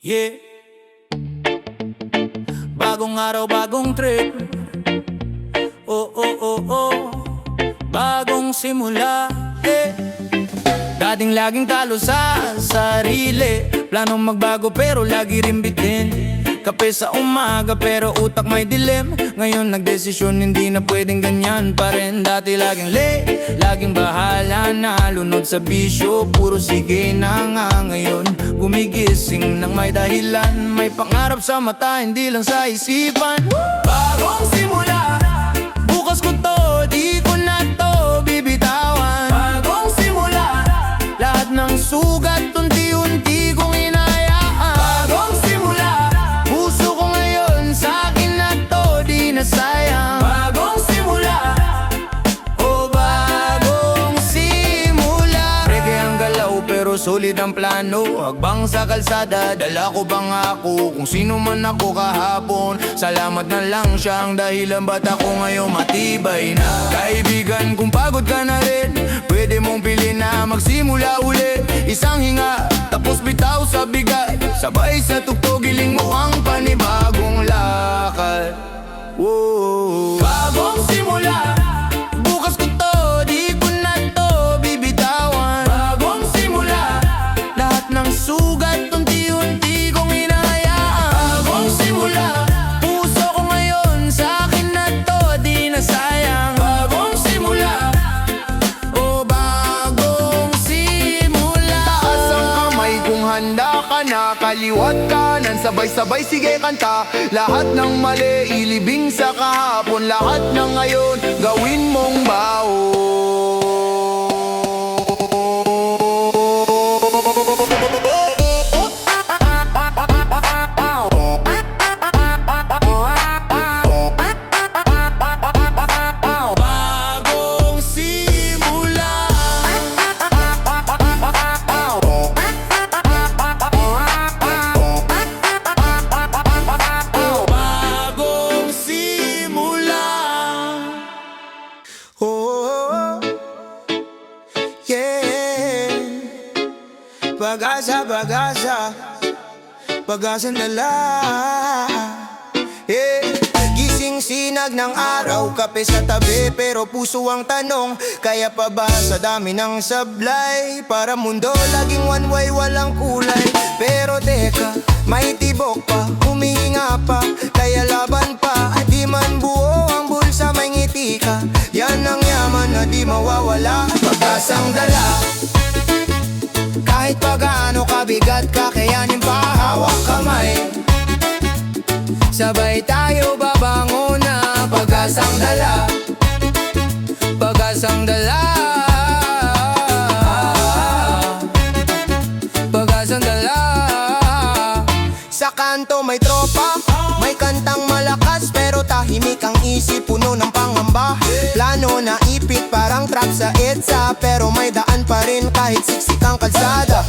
Yeah. Bagong araw, bagong trip. Oh, oh, oh, oh. Bagong simula, eh. Dating laging talo sa sarili. Planong magbago pero lagi rin bitin. Kape sa umaga pero utak may dilim. Ngayon nagdesisyon hindi na pwedeng ganyan pa rin. Dati laging late, laging bahala na. Lunod sa bisyo, puro sige na nga. Ngayon gumigising ng may dahilan. May pangarap sa mata, hindi lang sa isipan. Bagong simula, bukas ko to, di ko na to bibitawan. Bagong simula, lahat ng sugat unti-unti kong hinayaan. Bagong simula, puso ko ngayon sa akin na to, di na sayang. Bagong simula, oh bagong simula. Reggae ang galaw pero solid ang plano. Hagbang sa kalsada, dala ko bang ako kung sino man ako kahapon. Salamat na lang siya ang dahilan ba't ako ngayon matibay na. Kaibigan, kung pagod ka na rin, pwede mong pilin na magsimula uli. Isang hinga, tapos bitaw sa bigat. Sabay sa tugtog, giling mo ang panibagong lakad. Whoa. Bagong simula, bukas ko to, di ko na to bibitawan. Bagong simula, lahat ng sugat unti-unti kong hinahayaan. Bagong simula, puso ko ngayon sa akin na to, di na sayang. Bagong simula, oh bagong simula. Taas ang kamay kung handa ka na. Kaliwat kanan, sabay-sabay sige kanta. Lahat ng mali, ilibing sa kahapon. Lahat ng ngayon, gawin mong baon. Bagong simula, bagong simula. Oh, yeah. Pag-asa, pag-asa, pag-asa na lang. Yeah. Gising sinag ng araw, kape sa tabi pero puso ang tanong. Kaya pa ba sa dami ng sablay? Para mundo laging one way, walang kulay. Pero teka, may tibok pa, humihinga pa. Kaya laban pa, at di man buo ang bulsa, may ngiti ka. Yan ang yaman na di mawawala. Pag-asang dala, kahit pa gaano kabigat, kakayanin pa, hawak kamay. Sabay tayo babangon na. Pag-asang dala, pag-asang dala, pag-asang dala. Sa kanto may tropa, may kantang malakas pero tahimik ang isip, puno ng pangamba. Plano na ipit parang trap sa EDSA, pero may daan pa rin kahit siksik ang kalsada.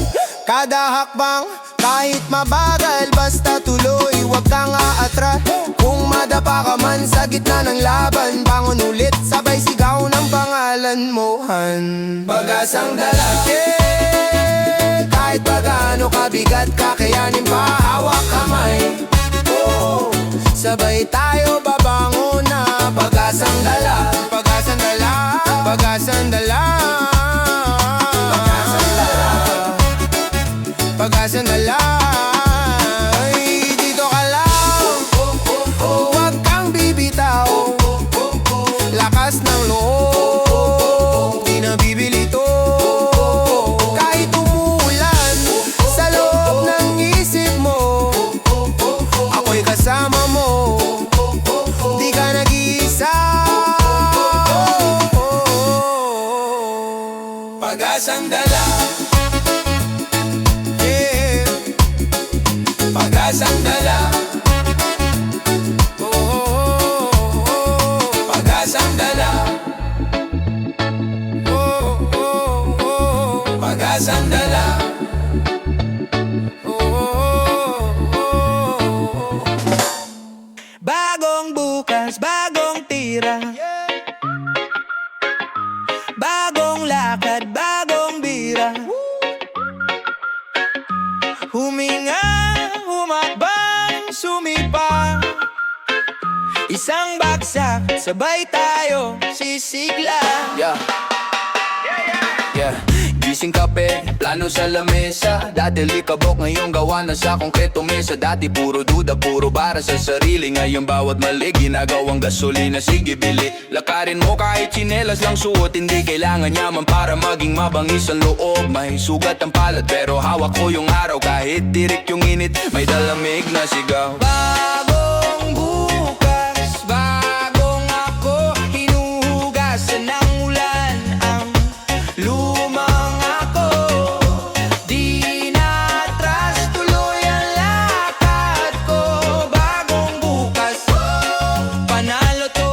Kada hakbang, kahit mabagal, basta tuloy, huwag kang aatras. Kung madapa ka man sa gitna ng laban, bangon ulit, sabay sigaw ng pangalan mo, Han. Pag-asang dala, yeah. Kahit pa gaano kabigat, kakayanin pa, hawak kamay. Oh, sabay tayo babangon na. Pag-asang dala, pag-asang dala, pag-asang dala, pag-asang dala, pag-asang dala. Ay, dito ka lang, huwag kang bibitaw. Lakas ng loob, di na bibili to. Kahit umuulan sa loob ng isip mo, ako'y kasama mo, di ka nag-iisa. Pag-asang dala, yeah. Pag-asang dala, oh, oh, oh. Pag-asang dala, oh, oh, oh. Pag-asang dala, oh, oh, oh. Bagong bukas, bagong tira, bagong lakad, bagong bira. Huminga, Isang bagsak, sabay tayo sisigla. Yeah. Gising kape, plano sa lamesa. Dati likabok, ngayon gawa na sa konkreto mesa. Dati puro duda, puro para sa sarili. Ngayon bawat mali, ginagawang gasolina. Sige bili, lakarin mo kahit tsinelas lang suot. Hindi kailangan yaman para maging mabangis ang loob. May sugat ang palad pero hawak ko yung araw. Kahit tirik yung init, may dalamig na sigaw. Bagong bukas, bagong ako. Hinuhugasan ng ulan ang lumang ako. Di na atras, tuloy ang lakad ko. Bagong bukas, panalo to.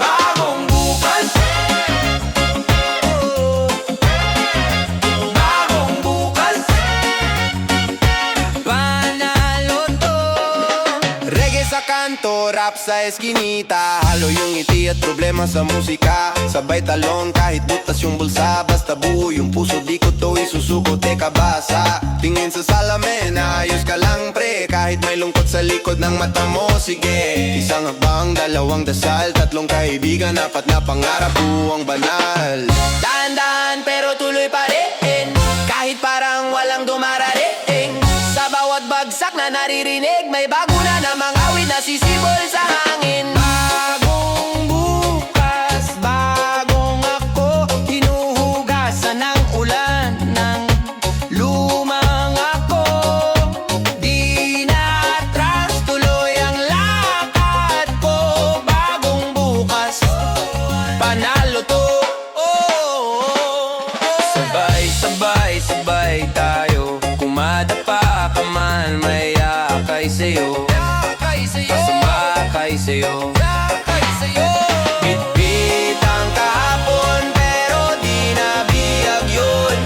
Bagong bukas, bagong bukas, panalo to. Reggae sa kanto, rap sa eskinita. Halo yung ngiti at problema sa musika. Sabay talon kahit butas yung bulsa. Basta buo yung puso, di ko to isusuko. Teka basa, tingin sa salamin, ayos ka lang pre. Kahit may lungkot sa likod ng mata mo, sige. Isang habang, dalawang dasal, tatlong kaibigan, apat na pangarap, buwang banal. Dahan-dahan pero tuloy pa rin, kahit parang walang dumarating. Sa bawat bagsak na naririnig, may bago na namang awit na sisibol sa hangin. Bagong bukas, bagong ako. Hinuhugasan ng ulan ng lumang ako. Di na atras, tuloy ang lakad ko. Bagong bukas, panalo to. Sabay, sabay tayo. Kumadapa ka man, may akay sa'yo. Sumakay sa'yo. Bitbit ang kahapon, pero di na biyag yun.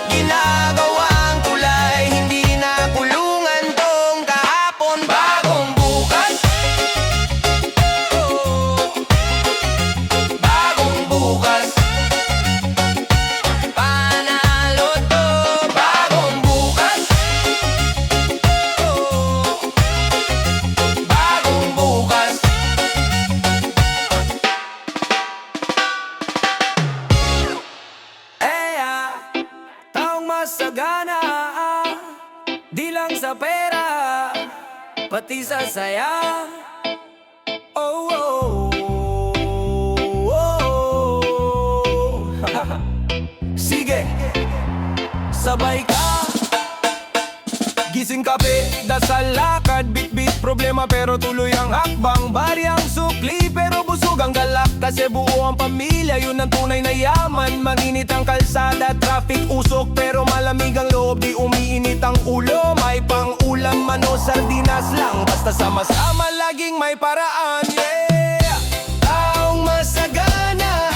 Ginagawang kulay, hindi na kulungan tong kahapon. Bagong bukas, bagong bukas, panalo to. Bagong bukas, bagong bukas. Taong masagana, di lang sa pera, pati sa saya. Oh, oh, oh. Sige, sabay ka. Gising kape, dasal lakad, bit-bit problema pero tuloy ang hakbang. Baryang sukli pero busog ang galak. Kasi buo ang pamilya, yun ang tunay na yaman. Maninit ang kalsada, traffic usok, pero malamig ang loob, di umiinit ang ulo. May pang-ulam man o sardinas lang, basta sama-sama laging may paraan. Yeah! Taong masagana,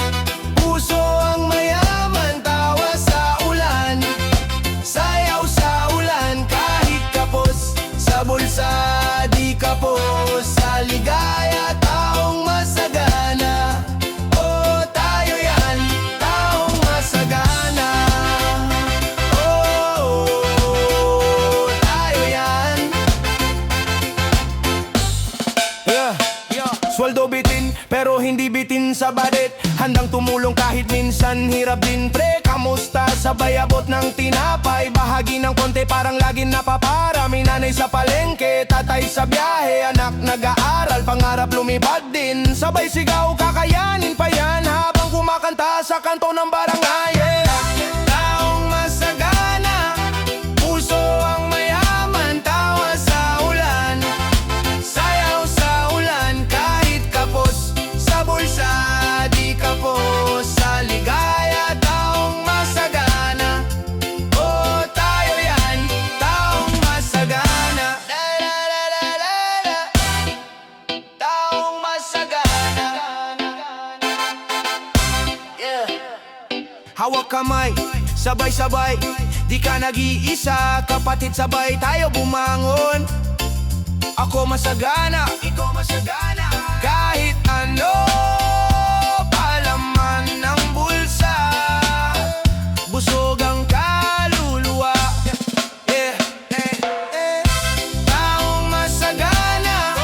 puso ang mayaman, tawa sa ulan, sayaw sa ulan, kahit kapos sa bulsa, di kapos sa ligaya. Taong masagana, oh tayo yan, taong masagana. Oh, tayo yan. Sweldo bitin, pero hindi bitin sa badet. Handang tumulong kahit minsan hirap din pre. Kamusta sabay abot ng tinapay? Bahagi ng konti parang lagi napapara. May nanay sa palengke, tatay sa biyahe, anak nag-aaral, pangarap lumipad din. Sabay sigaw, kakayanin pa yan habang kumakanta sa kanto ng barangay. Taong masagana, puso ang mayaman, tawa sa ulan, sayaw sa ulan, kahit kapos sa bulsa, di kapos sa ligaya. Taong masagana, oh tayo yan, taong masagana. Taong masagana. Yeah. Hawak kamay, sabay-sabay, di ka nag-iisa. Kapatid sabay tayo bumangon. Ako masagana, ikaw masagana. Kahit ano palaman ng bulsa, busog ang kaluluwa. Taong masagana,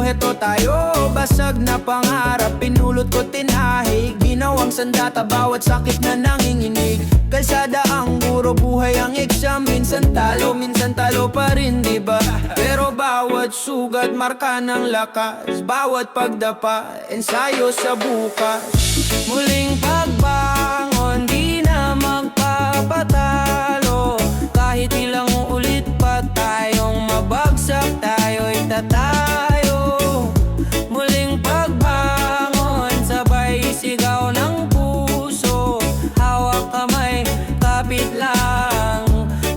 heto tayo. Basag na pangarap, pinulot ko tinahig. Ginawang sandata, bawat sakit na nanginginig. Kalsada ang guro, buhay ang eksam. Minsan talo pa rin, diba? Pero bawat sugat, marka ng lakas. Bawat pagdapa, ensayo sa bukas. Muling pagbangon, di na magpapatalo. Kahit ilang ulit pa tayong mabagsak, tayo'y tatayo. Muling pagbangon, sabay sigaw ng puso. Hawak kamay, kapit lang,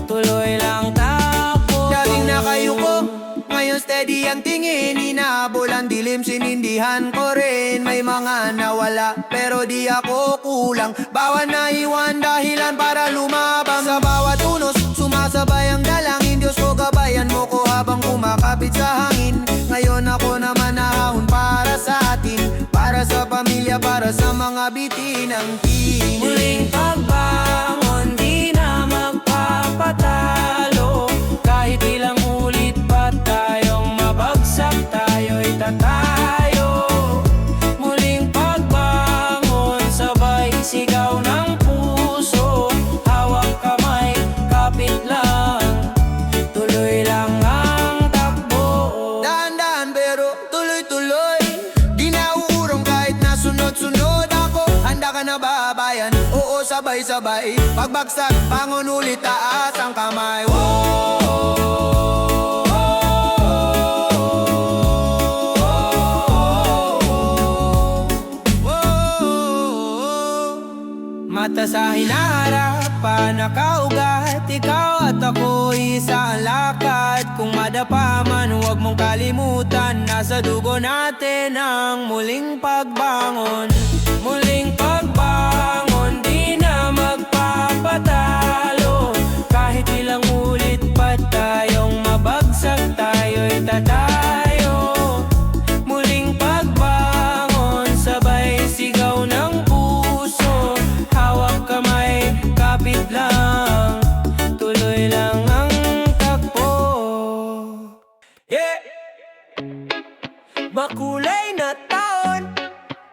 tuloy lang takbo. Dating nakayuko, ngayon steady ang tingin. Inahabol ang dilim, sinindihan ko rin. May mga nawala, pero di ako kulang. Bawat naiwan, dahilan para lumabang. Sa bawat unos, sumasabay ang dalangin. Diyos ko, gabayan mo ko habang kumakapit sa hangin. Ngayon ako naman nahahon para sa atin, para sa pamilya, para sa mga bitin ng tinig. Muling pagbangon, di na magpapatalo. Kahit ilang ulit pa tayong mabagsak, tayo'y tatayo. Muling pagbangon, sabay sigaw ng puso. Hawak kamay, kapit lang, tuloy lang ang takbo. Dahan-dahan pero tuloy-tuloy, di na uurong kahit nasunod-sunod ako. Handa ka na ba, bayan? Oo, sabay-sabay. Pagbagsak, bangon ulit, taas ang kamay. Mata sa hinaharap, nakaugat. Ikaw at ako, isa ang lakad. Kung madapa man, huwag mong kalimutan. Nasa dugo natin ang muling pagbangon. Muling pagbangon, di na magpapatalo. Kahit ilang ulit pa tayong mabagsak, tayo'y tatayo. Muling pagbangon, sabay sigaw ng puso. Hawak kamay, kapit lang, tuloy lang ang takbo. Yeah! Makulay na taon,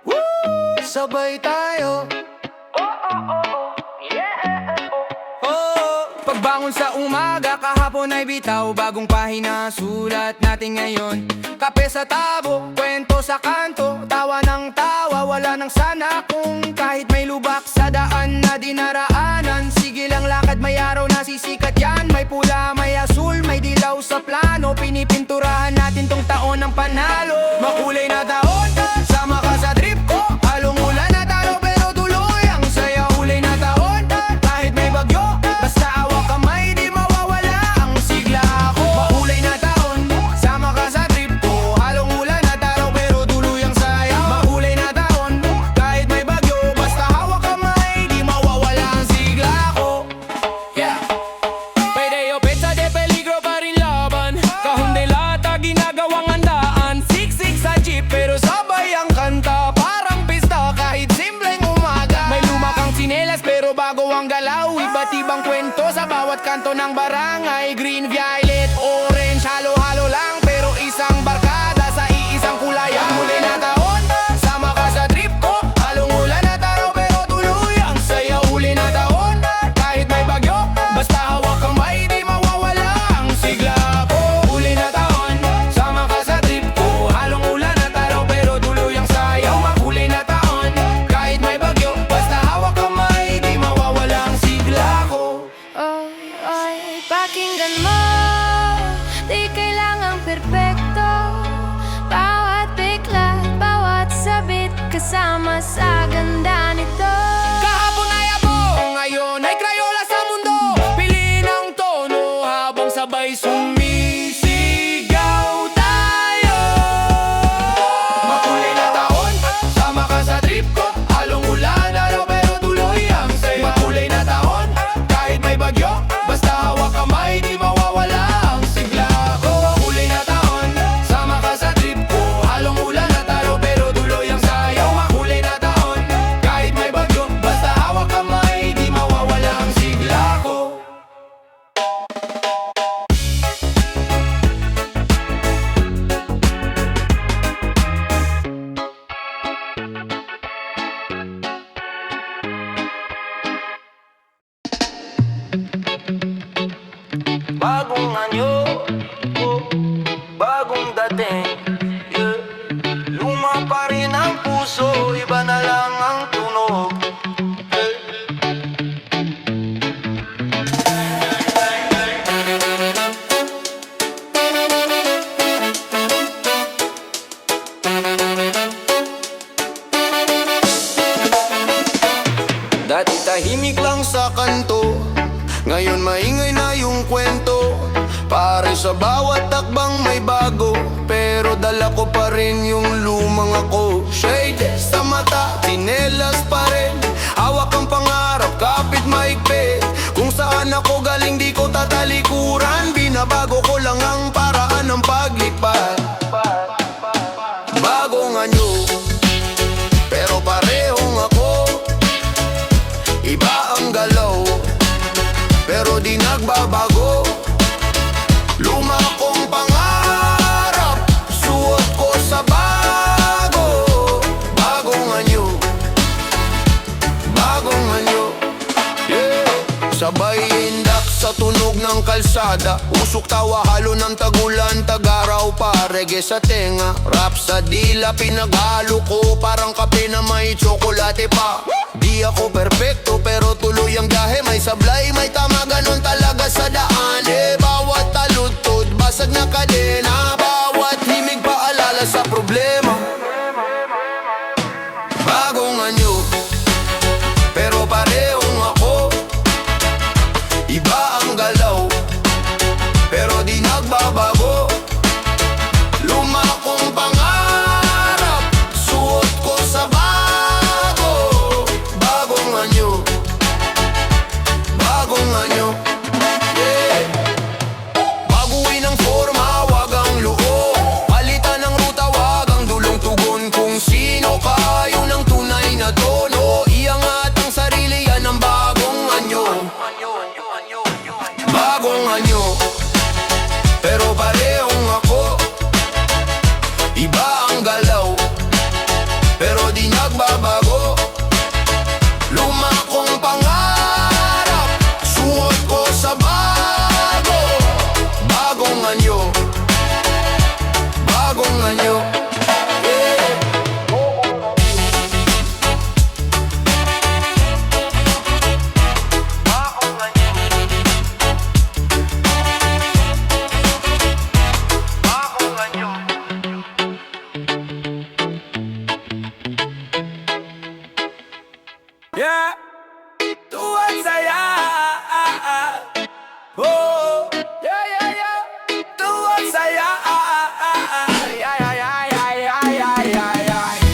woo! Sabay tayo. Pagbangon sa umaga, kahapon ay bitaw. Bagong pahina, sulat natin ngayon. Kape sa tabo, kwento sa kanto. Tawa ng tawa, wala nang sana kung. Kahit may lubak sa daan na dinaraanan. Sige lang lakad, may araw na sisikat yan. May pula, may asul, may dilaw sa plano. Pinipinturahan natin tong taon ng panalo. Makulay na taon, sama ka sa trip ko. Halong ulan na talo pero tuloy ang saya. Kulay na taon, kahit may bagyo, basta awak kamay, di mawawala ang sigla ko. Makulay na taon, sama ka sa trip ko. Halong ulan na talo pero tuloy ang saya. Makulay na taon, kahit may bagyo, basta hawak kamay, di mawawala ang sigla ko. Yeah. Pwede o pizza de peligro pa rin laban. Kahon de lata, ginagawang handaan. Siksik sa jeep pero sabay ang kanta. Parang pista kahit simpleng umaga. May lumakang sinelas pero bago ang galaw. Iba't ibang kwento sa bawat kanto ng barangay. Green, violet, orange, halo-halo lang pero isang barkada sa iisang kulay. Ang huli na taon, sama ka sa trip ko. Halong ulan na taro pero tuloy ang saya. Huli na taon, kahit may bagyo, basta hawak kamay, di mawawala ang sigla ko. Huli na taon, sama ka sa trip ko. Halong ulan na taro pero tuloy ang saya. Huli na taon, kahit may bagyo, basta hawak kamay, di mawawala ang sigla ko. Ay, pakinggan mo, di kailangang perpekto. Bawat bigla, bawat sabit, kasama sa ganda nito. Kahapon ay abong, ngayon ay Crayola sa mundo. Piliin ang tono habang sabay sumisigaw tayo. Makulay na taon, sama ka sa trip ko. Halong ulan, araw pero tuloy ang saya. Makulay na taon, kahit may bagyo, basta hawak kamay, di mawawala ang sigla ko. Makulay na taon, sama ka sa trip ko. Halong ulan at araw pero tuloy ang sayaw. Makulay na taon, kahit may bagyo, bagong anyo, oh, bagong dating, yeah. Luma pa rin ang puso, iba na lang ang tunog, yeah. Dati tahimik lang sa kanto, ngayon maingay na yung kwento. Pare sa bawat takbang may bago, pero dala ko pa rin yung lumang ako. Shade sa mata, tinelas pa rin, hawak ang pangarap, kapit maigpit. Kung saan ako galing di ko tatalikuran, binabago ko lang ang paraan ng paglipat. Bagong anyo, pero parehong ako. Iba ang galaw, pero di nagbabago. Luma kong pangarap, suot ko sa bago. Bagong anyo, bagong anyo, yeah. Sabay indak sa tunog ng kalsada, usok tawa halo ng tagulan, tagaraw pa. Reggae sa tenga, rap sa dila, pinaghalo ko parang kape na may tsokolate pa. Di ako perpekto pero tuloy ang gahe, may sablay, may tama, ganon talaga sa daan. Bawat taludtod, basag na kadena, bawat himig paalala sa problema. Bagong anyo, pero parehong ako. Iba ang galaw, pero di nagbabago. Luma kong pangarap, suot ko sa bago. Bagong anyo, bagong anyo, yeah. Baguhin ang forma, wag ang loob. Palitan ng ruta, wag ang dulong tugon. Kung sino ka, yun ang tunay na tono. Iangat ang sarili, yan ang bagong anyo. Bagong anyo, pero parehong ako. Iba ang galaw, pero di nagbabago. Luma kong pangarap, suot ko sa bago. Bagong anyo, bagong anyo, yeah. Bagong anyo, bagong anyo. Yeah, tuwad saya, oh, yeah, yeah, yeah. Tuwad saya,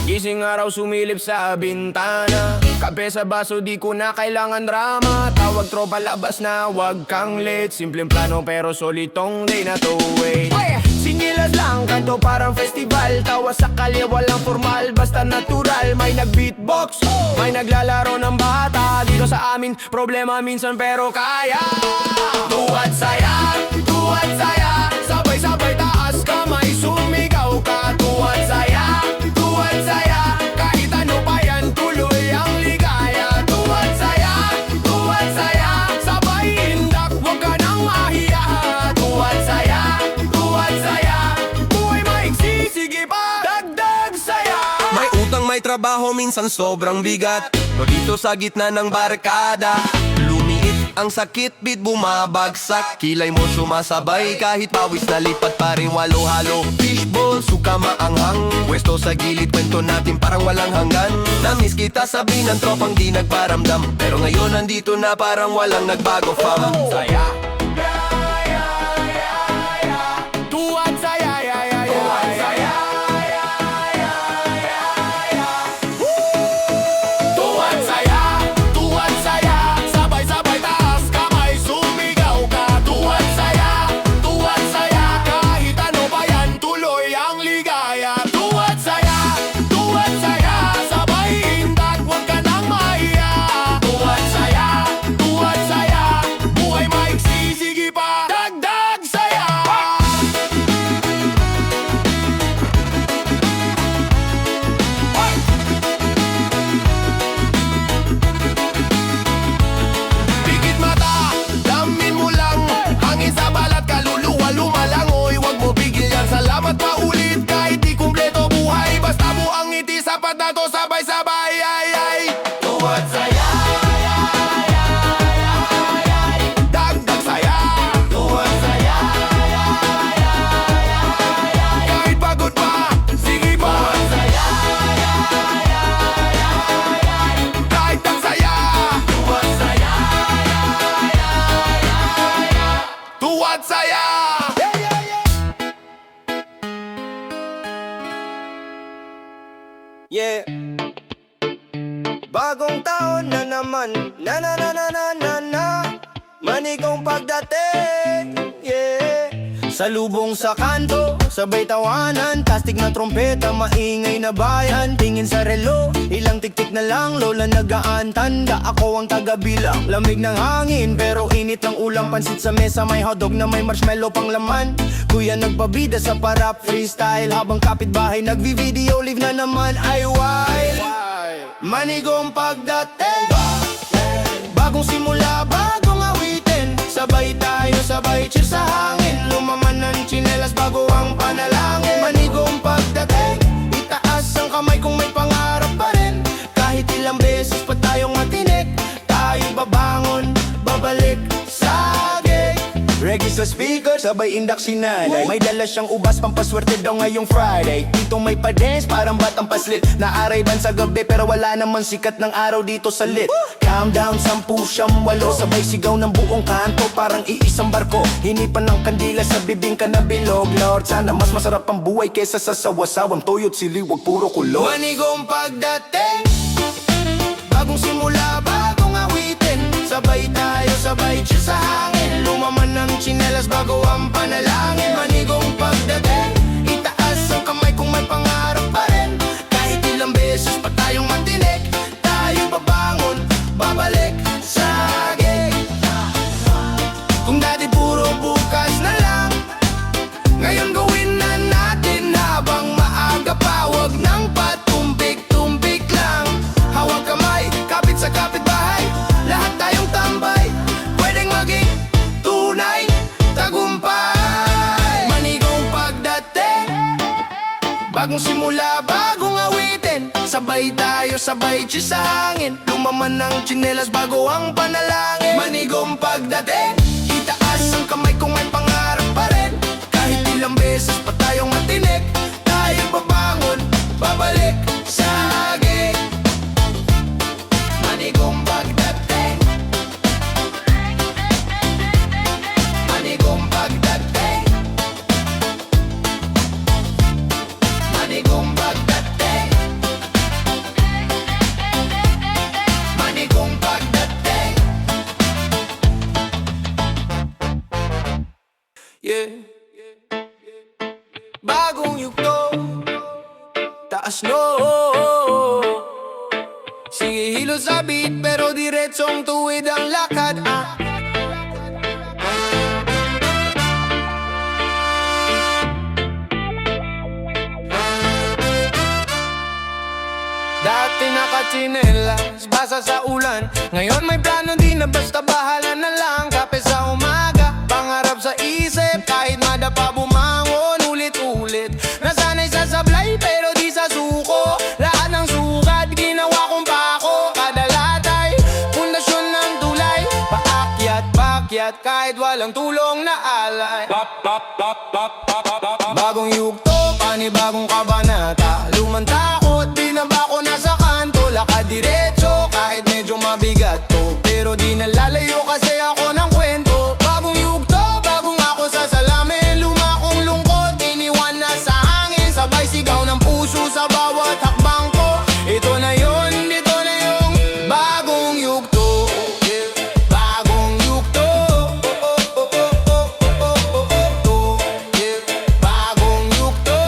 gising araw sumilip sa bintana, kape sa baso di ko na kailangan drama. Tawag tropa labas na wag kang late, simpleng plano pero solitong day na to wait. Sinilas lang, kanto parang festival, tawa sa kalye walang formal, basta natural. May nag-beatbox, may naglalaro ng bata, dito sa amin problema minsan pero kaya. Tuwad saya, sabay-sabay taas kamay, sumigaw ka. Tuwad saya, kahit ano pa yan, tuloy ang ligaya. Tuwad saya, sabay indak, wag ka nang mahiya. Tuwad saya, buhay maiksi, sige pa, dagdag saya. May utang, may trabaho, minsan sobrang bigat, no dito sa gitna ng barkada. Lumiit ang sakit, bit bumabagsak, kilay mo sumasabay, kahit pawis na lipat pa rin walo-halo. Fishball, suka maanghang, pwesto sa gilid, kwento natin parang walang hanggan. Namiss kita sabi ng tropang di nagparamdam, pero ngayon nandito na parang walang nagbago fam. Saya, tuwad saya, tuwad saya, sabay-sabay taas kamay, sumigaw ka. Tuwad saya, kahit ano pa yan, tuloy ang ligaya. Tuwad saya, sabay indak, wag ka nang mahiya. Tuwad saya, buhay maiksi, sige pa, dagdag saya. Bagong taon na naman, na na na na na na na. Manigong pagdating, yeah. Salubong sa kanto, sabay tawanan. Tastig na trompeta, maingay na bayan. Tingin sa relo, ilang tiktik na lang. Lola nagaan, tanda ako ang tagabilang. Lamig ng hangin, pero init ng ulam. Pansit sa mesa, may hotdog na may marshmallow pang laman. Kuya nagpabida sa parap freestyle. Habang kapitbahay nagvi-video live na naman ay wild. Manigong pagdating, bagong simula, bagong awitin. Sabay tayo, sabay chill sa hangin. Lumaman ng tsinelas bago ang panalangin. Manigong pagdating, itaas ang kamay kung may pangarap pa rin. Kahit ilang beses pa tayong matinik, tayo babangon, babalik sa gig. Reggae sa speaker, sabay indak si nanay. May dala siyang ubas, pampaswerte daw ngayong Friday. Dito may pa-dance, parang batang paslit. Naarayban sa gabi, pero wala naman sikat ng araw dito sa lit. Countdown, 10, 9, 8. Sabay sigaw ng buong kanto, parang iisang barko. Hinipan ng kandila sa bibing ka na bilog. Lord, sana mas masarap ang buhay kesa sa sawasawang toyo't siliwag, puro kulot. Manigong pagdating, bagong simula, bagong awitin. Sabay tayo, sabay chill sa hangin. Lumaman ng tsinelas bago ang panalangin. Manigong pagdating, itaas ang kamay kung may pangarap pa rin. Kahit ilang beses pa tayong matinik, tayo babangon, babalik sa gig. Kung dati puro bukas na lang, ngayon gawin na natin habang maaga pa. Huwag nang patumpik-tumpik lang. Hawag kamay, kapit sa kapitbahay, lahat tayong tambay, pwedeng maging tunay tagumpay. Manigong pagdating, bagong simula, bagong awitin. Sabay tayo, sabay chill sa hangin. Lumaman ng tsinelas bago ang panalangin. Manigong pagdating, itaas ang kamay kung may pangarap pa rin. Kahit ilang beses pa tayong matinik, tayo babangon, babalik sa gig. Manigong pagdating, manigong pagdating, manigong pagdating, manigong pagdating. Yeah. Bagong yugto, taas no. Sige hilo sa beat pero diretsong tuwid ang lakad. Dati nakatsinelas, basa sa ulan. Ngayon may plano, di na basta bahala na lang. Kape sa umaga, pangarap sa isip. Kahit madapa bumangon, ulit-ulit. Nasanay sa sablay pero di sa suko. Lahat ng sukat, ginawa kong pako. Kada latay, pundasyon ng tulay. Paakyat, kahit walang tulong na alay. Bagong yugto, panibagong kabanata. Lumang takot, di na ba ako nasa kanto. Lakad diretso, kahit medyo mabigat to. Pero di nalalayo kasi ako ng kwento. Bagong yugto, bagong ako sa salamin. Lumakong lungkot, iniwan na sa hangin. Sabay sigaw ng puso sa bawat hakbang ko. Ito na yun, ito na yung bagong yugto. Bagong yugto, bagong yugto.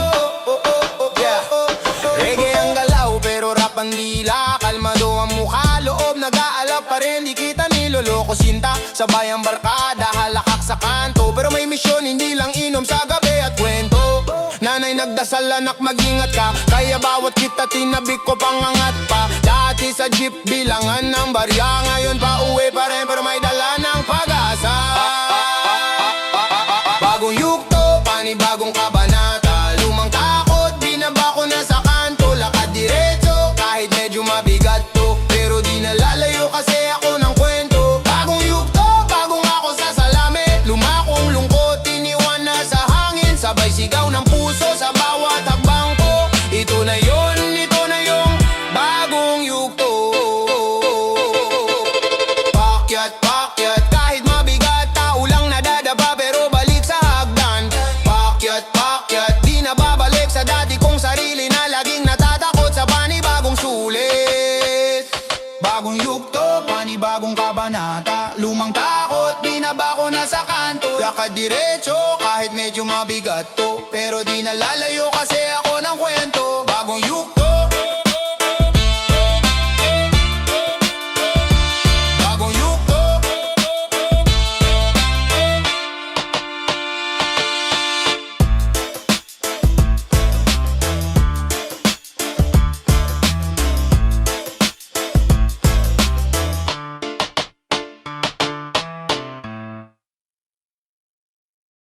Reggae ang galaw pero rap ang dila. Kalmado ang mukha, loob nag-aalap pa rin. Di kita niloloko sinta, sabay ang barkada, halakak sa kanto. Pero may misyon, hindi lang inom sa gabi at kwento. Nanay nagdasal, anak mag-ingat ka. Kaya bawat kita tinabik ko pangangat pa. Dati sa jeep bilangan ng barya. Ngayon pa uwi pa rin pero may dala ng pag-asa. Bagong yugto, panibagong kabanata. Lumang takot, di na ba ako nasa kanto. Lakad diretso, kahit medyo mabigat to. Pero di nalalayo kasi ako ng kwento. Bagong yugto, bagong ako sa salamin. Lumakong lungkot, iniwan na sa hangin. Sabay sigaw ng puso sa bawat hakbang ko. Ito na yun, ito na yung bagong yugto. Pakyat, Bagong yugto, panibagong kabanata. Lumang takot, binaba ko na sa kanto. Lakad diretso, kahit medyo mabigat to, pero di nalalayo kasi ako ng kwento. Bagong yugto,